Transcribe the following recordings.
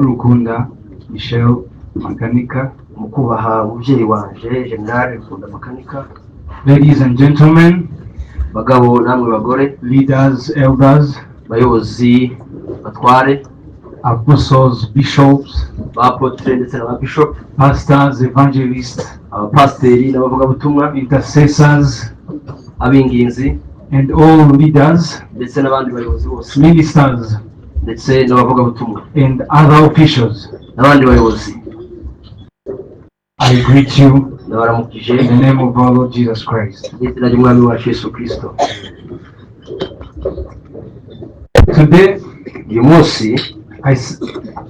Rukunda Michel Makanika, mukubaha umubyeyi wanje General Rukunda Makanika, ladies and gentlemen, bagabo namwe bagore, leaders, elders, bayobozi batware, apostles, bishops, apotre ndetse n'ababishop, pastors, evangelists, abapasteri n'abavugabutumwa, intercessors, abinginzi and all leaders, ndetse n'abandi bayobozi bose, ministers, ndetse n'abavugabutumwa and other officials. n'abandi bayobozi. I greet you Ndabaramukije in the name of our Lord Jesus Christ. n'izina ry'Umwami wacu Yesu Kristo. Today, Uyu munsi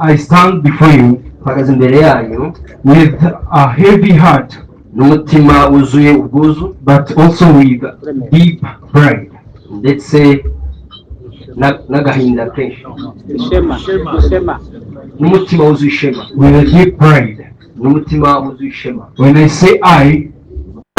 I stand before you mpagaze imbere yanyu with a heavy heart, n'umutima wuzuye ubwuzu, but also with deep pride. ndetse n'agahinda kenshi, n'umutima wuzuye ishema, With a deep pride. n'umutima wuzuye ishema. When I say I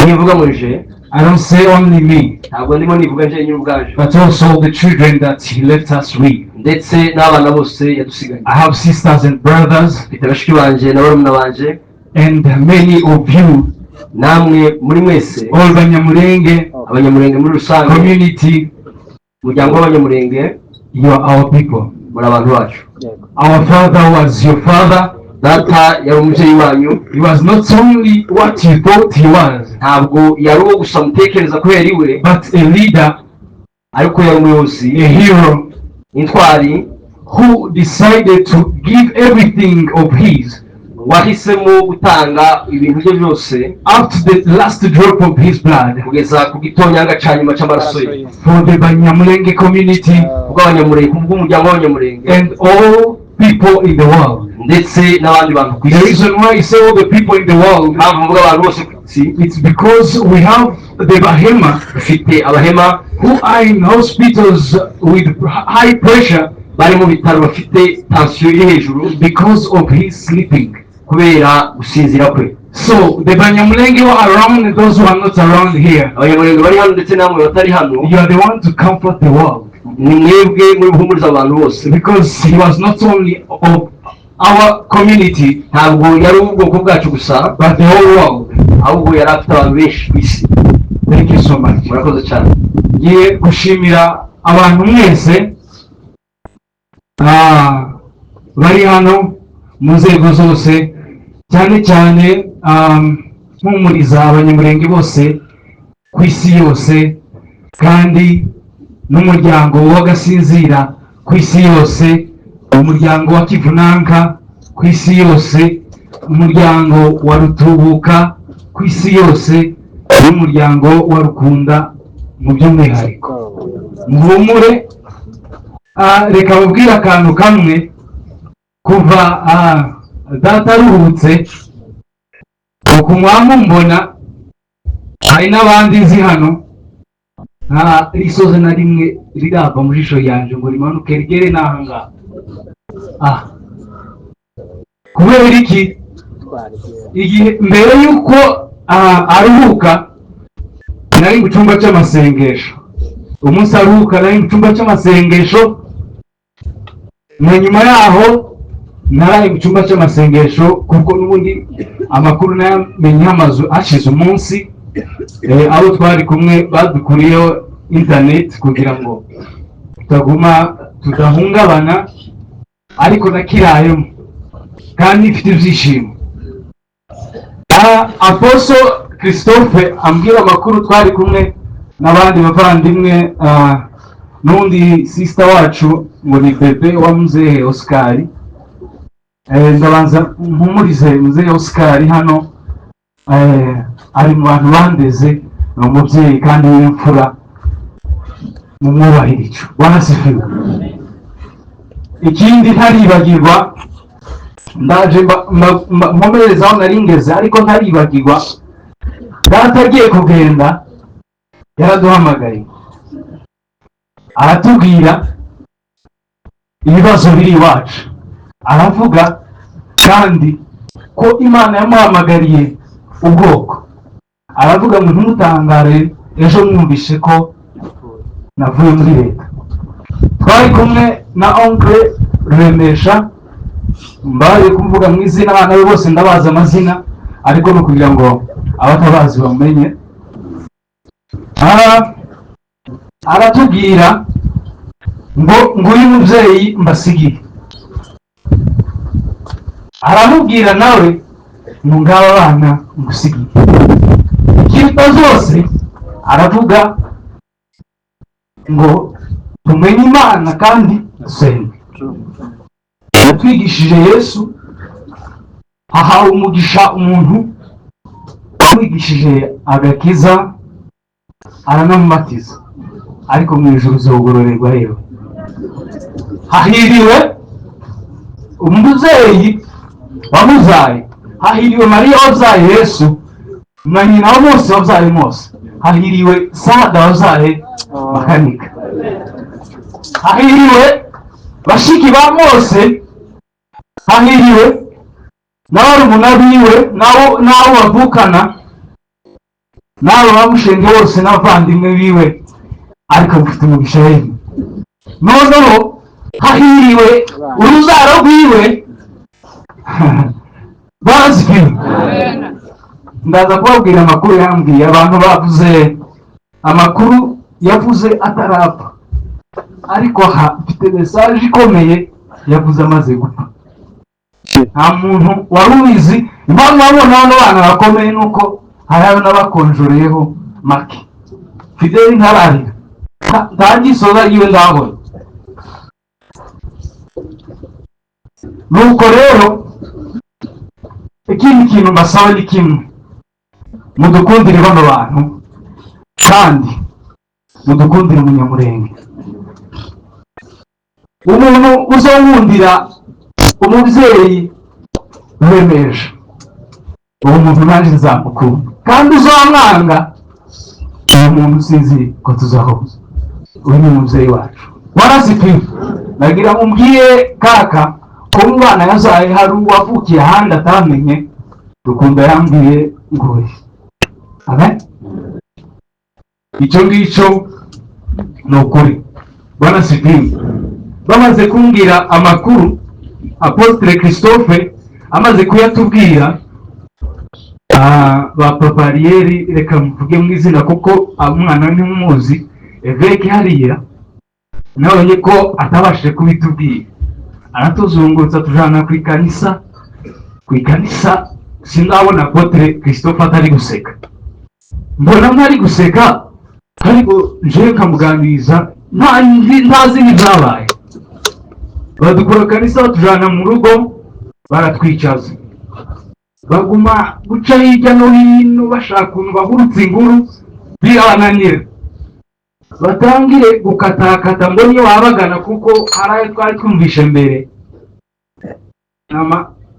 Nivuga ngo nje, don't say only me, ntabwo ndimo nivuga nje nyine ubwaje, but also the children that He left us with. ndetse n'abana bose yadusiganye. I have sisters and brothers, Mfite bashiki banje na barumuna banje, and many of you, namwe muri mwese, all Banyamulenge abanyamurenge muri rusange, community, umuryango w'abanyamurenge, you are our people. muri abantu bacu. Our father was your father. Data yari umubyeyi wanyu, He was not only what you thought he was, ntabwo yari uwo gusa mutekereza ko yari we, but a leader, ariko yari umuyobozi, a hero, intwari, who decided to give everything of his wahisemo gutanga ibintu bye byose up to the last drop of his blood kugeza ku gitonyanga cya nyuma cy'amaraso ye, for the Banyamulenge community kubw'abanyamurenge, kubw'umuryango w'abanyamurenge, and all people in the world. ndetse n'abandi bantu ku The isi. reason why I say all the people in the world, Mpamvu mvuga abantu bose ku isi, it's because we have the Bahema dufite abahema who are in hospitals with high pressure bari mu bitaro bafite tansiyo iri hejuru because of his sleeping. kubera gusinzira kwe. So the Banyamulenge who are around and those who are not around here, Abanyamurenge bari hano ndetse namwe batari hano, you are the one to comfort the world, ni mwebwe muri buhumuriza abantu bose, because he was not only of our community ntabwo yari ubwoko bwacu gusa, but the whole world. ahubwo yari afite abantu benshi ku isi. Thank you so much. Murakoze cyane. Ngiye gushimira abantu mwese bari hano mu nzego zose, cyane cyane mpumuriza abanyamurenge bose ku isi yose, kandi n'umuryango w'Agasinzira ku isi yose, umuryango wa Kivunanka ku isi yose, umuryango wa Rutubuka ku isi yose, n'umuryango wa Rukunda mu by'umwihariko. Muhumure, reka mubwire akantu kamwe. Kuva data aruhutse, uku mwamumbona, hari n'abandi nzi hano, nta risoze na rimwe rirava mu jisho yanje ngo rimanuke rigere n'ahangaha. Kubera iki? Igihe mbere y'uko aruhuka nari mu cyumba cy'amasengesho, umunsi aruhuka nari mu cyumba cy'amasengesho, na nyuma yaho naraye mu cyumba cy'amasengesho, kuko n'ubundi amakuru nayamenye amazu ashize umunsi, abo twari kumwe badukuriyeho internet kugira ngo tudahungabana, ariko nakirayemo kandi ifite ibyishimo. Apostle Christophe ambwira amakuru, twari kumwe n'abandi bavandimwe, n'undi sister wacu ngo ni bebe wa Muzehe Oscar. Ndabanza mpumurize Muzehe Oscar hano, ari mu bantu bandeze, ni umubyeyi kandi w'imfura, mumwubahire icyo. Wanasifiwe. Ikindi ntaribagirwa, ndaje mpomereza aho nari ngeze, ariko ntaribagirwa, data agiye kugenda yaraduhamagaye aratubwira ibibazo biri iwacu, aravuga kandi ko Imana yamuhamagariye ubwoko, aravuga ngo ntumutangare, ejo mwumvishe ko navuye muri leta. Twari kumwe na oncle Remesha mbaye kuvuga mu izina abana be bose ndabaza amazina ariko no kugira ngo abatabazi bamenye. Aratubwira ngo uyu mubyeyi mbasigiye, aramubwira nawe ngo ngaba abana ngusigiye. Ikiruta zose aravuga ngo tumenye Imana kandi dusenge. Yatwigishije Yesu, ahawe umugisha umuntu wamwigishije agakiza aranamubatiza, ariko mu ijuru uzogororerwa rero. Hahiriwe umubyeyi wamuzaye, hahiriwe Mariya wabyaye Yesu na nyina wa Mose wabyaye Mose, hahiriwe Sada wabyaye Makanika, hahiriwe bashiki ba Mose, hahiriwe n'abarumuna biwe n'abo bavukana n'abo bamushenge bose n'abavandimwe biwe, ariko bufite umugisha yemwe. Noneho hahiriwe urubyaro rwiwe. Bazwi ndaza kubabwira amakuru yambwiye, abantu bavuze amakuru yavuze atarapfa, ariko aha mfite mesaje ikomeye yavuze amaze gupfa. Nta muntu wari ubizi. Impamvu babona bano bana bakomeye nuko hari n'abakonjoreyeho make. Fideli ntararira, ntagisoza yiwe ndabona. Nuko rero ikindi kintu mbasaba ni kimwe, mudukundire bano bantu kandi mudukundire Umunyamurenge. Umuntu uzawundira umubyeyi wemeje, uwo muntu nanjye nzamukunda, kandi uzamwanga uwo muntu sinzi ko tuzahuza. Uyu ni umubyeyi wacu warazipiwe. Nagira mumbwiye kaka ko mu bana yazaye hari uwavukiye ahandi atamenye. Rukundo yambwiye ngo amen. Icyo ngicyo ni ukuri. Bwana sipiwe bamaze kumbwira amakuru, Apostle Christophe amaze kuyatubwira, ba Papariyeri reka mvuge mu izina kuko umwana ntimuzi, Eveke hariya nabonye ko atabashije kubitubwira, aratuzungutsa tujana ku ikanisa. Sindabona Apostle Christophe atari guseka, mbona mwari guseka, ariko nje kamuganiriza ntazi n'ibyabaye. Badukura kanisa batujana mu rugo, baratwicaza, baguma guca hirya no hino bashaka ukuntu bahurutse inguru, birabananira. Batangire gukatakata ngo niyo wabagana, kuko hari ayo twari twumvishe mbere.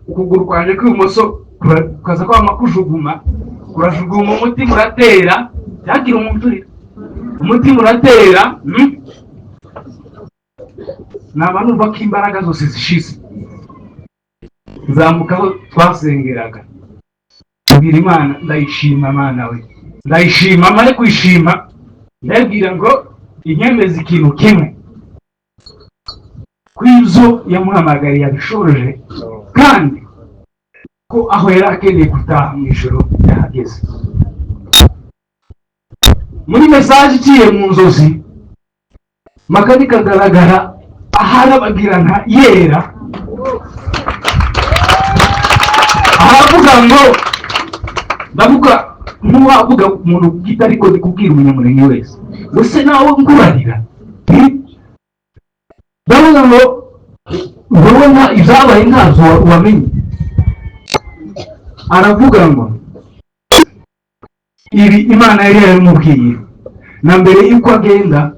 Ukuguru kwanje kw'ibumoso kukaza kwama kujuguma, kurajuguma, umutima uratera, yakira umuntu uri umutima uratera. Naba numva ko imbaraga zose zishize. Nzamuka aho twasengeraga, mbwira Imana, ndayishima Mana we, ndayishima. Mare kwishima ndabwira ngo inyemeza ikintu kimwe, kw'ibyo yamuhamagariye abishoje, kandi ko aho yari akeneye gutaha mu ijoro yahageze. Muri mesaje iciye mu nzozi, Makanika agaragara aharabagirana yera, aravuga ngo, ndavuga nk'uwavuga umuntu bwite, ariko ndi kubwira Umunyamurenge wese, ese nawe nkubarira. Ndavuga ngo wowe ibyabaye ntazo wamenye. Aravuga ngo ibi Imana yari yaramubwiye, na mbere y'uko agenda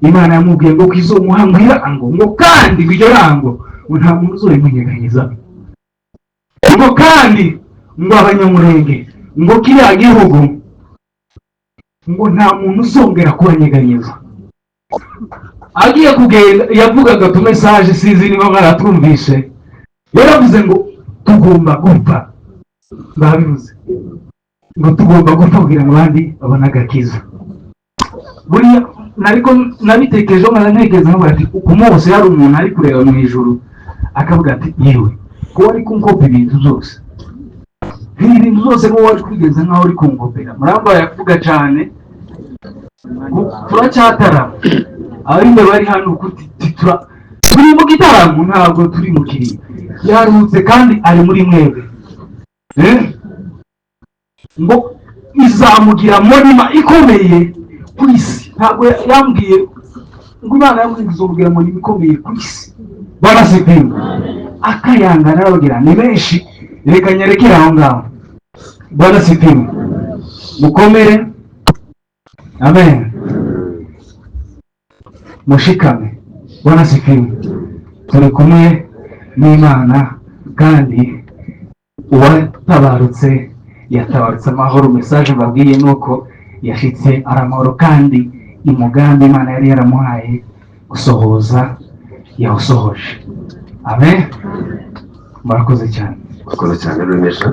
Imana yamubwiye ngo kizomuhambira ngo kandi iryo rango ngo nta muntu uzoyimunyeganyeza, ngo kandi ngo Abanyamurenge ngo kiriya gihugu ngo nta muntu uzongera kubanyeganyeza. Agiye kugenda yavugaga tu message, sinzi niba mwaratumvishe, yaravuze ngo tugomba gupfa. Babivuze ngo tugomba gupfa kugira ngo abandi babone agakiza. Buriya nariko nabitekereje, ntekereza ngo ati ku munsi hari umuntu ari kureba mu ijuru akavuga ati yewe ko wari kunkopa ibintu byose ibintu byose ko wari kwigeza nkaho uri kunkopera Muramba yavuga cyane turacyatarama abari bari hano turi mu gitaramo ntabwo turi mu kiriyo yarutse kandi ari muri mwebwe ngo izamugira monima ikomeye ku isi ntabwo yambwiye ngo Imana yambwiye izomubwira monima ikomeye ku isi barasepima akayangana arabagira ni benshi reka nyerekere aho ngaho barasepima mukomere amen mushikame barasepima turi kumwe n'Imana kandi uwatabarutse yatabarutse amahoro. Message mbabwiye nuko yashitse ari amahoro kandi umugambi Imana yari yaramuhaye gusohoza yawusohoje. Amen. Murakoze cyane. Murakoze cyane Rumesha.